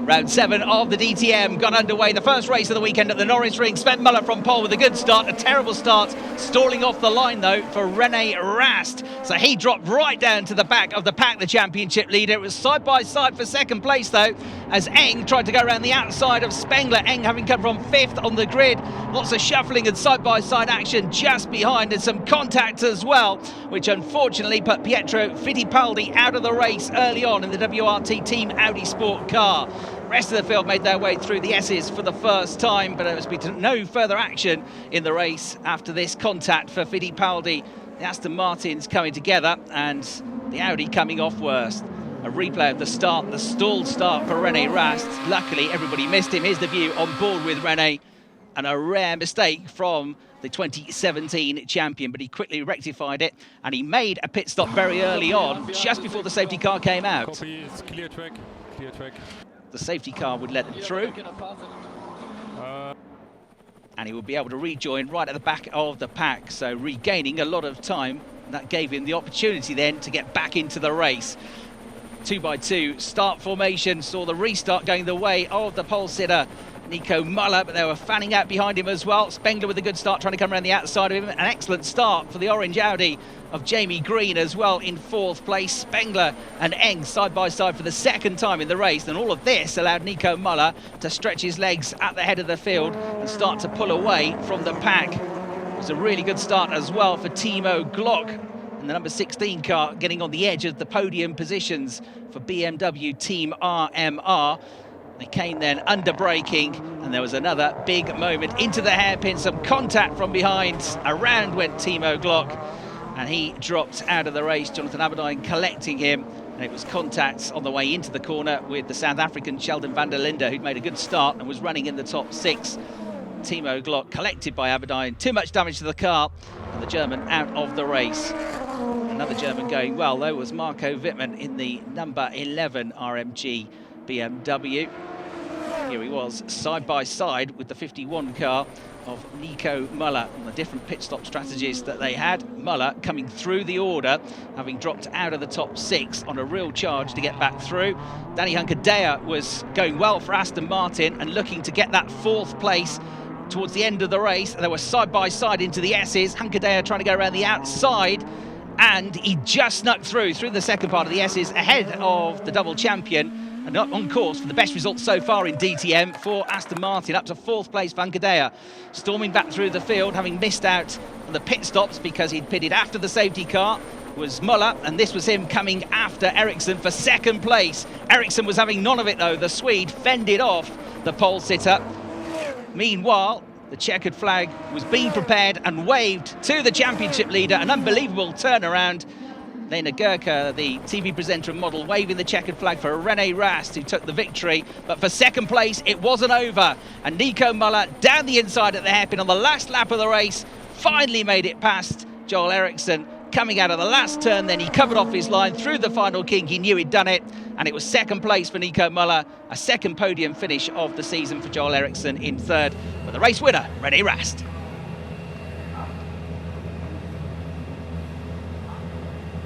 Round 7 of the DTM got underway. The first race of the weekend at the Norisring. Sven Muller from pole with a good start. A terrible start, stalling off the line though for René Rast. So he dropped right down to the back of the pack, the championship leader. It was side by side for second place though, as Eng tried to go around the outside of Spengler. Eng having come from 5th on the grid. Lots of shuffling and side by side action just behind, and some contact as well, which unfortunately put Pietro Fittipaldi out of the race early on in the WRT Team Audi Sport car. Rest of the field made their way through the S's for the first time, but there has been no further action in the race after this contact for Fittipaldi. The Aston Martins coming together and the Audi coming off worst. A replay of the start, the stalled start for René Rast. Luckily, everybody missed him. Here's the view on board with René, and a rare mistake from the 2017 champion, but he quickly rectified it, and he made a pit stop very early on, just before the safety car came out. Clear track, clear track. The safety car would let him through, and he would be able to rejoin right at the back of the pack, so regaining a lot of time. That gave him the opportunity then to get back into the race. 2x2 start formation saw the restart going the way of the pole sitter Nico Muller, but they were fanning out behind him as well. Spengler with a good start, trying to come around the outside of him. An excellent start for the orange Audi of Jamie Green as well in 4th place. Spengler and Eng side by side for the second time in the race, and all of this allowed Nico Muller to stretch his legs at the head of the field and start to pull away from the pack. It was a really good start as well for Timo Glock, and the number 16 car getting on the edge of the podium positions for BMW Team RMR. They came then under braking, and there was another big moment into the hairpin, some contact from behind. Around went Timo Glock, and he dropped out of the race. Jonathan Aberdeen collecting him, and it was contact on the way into the corner with the South African Sheldon van der Linde, who'd made a good start and was running in the top 6. Timo Glock collected by Aberdeen. Too much damage to the car, and the German out of the race. Another German going well though was Marco Wittmann in the number 11 RMG BMW. Here he was side by side with the 51 car of Nico Muller on the different pit stop strategies that they had. Muller coming through the order, having dropped out of the top 6 on a real charge to get back through. Danny Hunkerdea was going well for Aston Martin and looking to get that 4th place towards the end of the race. They were side by side into the S's. Hunkerdea trying to go around the outside, and he just snuck through the second part of the S's ahead of the double champion, and on course for the best result so far in DTM for Aston Martin, up to 4th place for Hunkerdea. Storming back through the field, having missed out on the pit stops because he'd pitted after the safety car, was Muller, and this was him coming after Ericsson for 2nd place. Ericsson was having none of it though. The Swede fended off the pole sitter. Meanwhile, the checkered flag was being prepared and waved to the championship leader. An unbelievable turnaround. Lena Gurka, the TV presenter and model, waving the checkered flag for René Rast, who took the victory. But for 2nd place, it wasn't over. And Nico Muller, down the inside at the hairpin on the last lap of the race, finally made it past Joel Eriksson. Coming out of the last turn, then he covered off his line through the final kink. He knew he'd done it, and it was 2nd place for Nico Muller, a 2nd podium finish of the season for Joel Eriksson in 3rd. But the race winner, René Rast.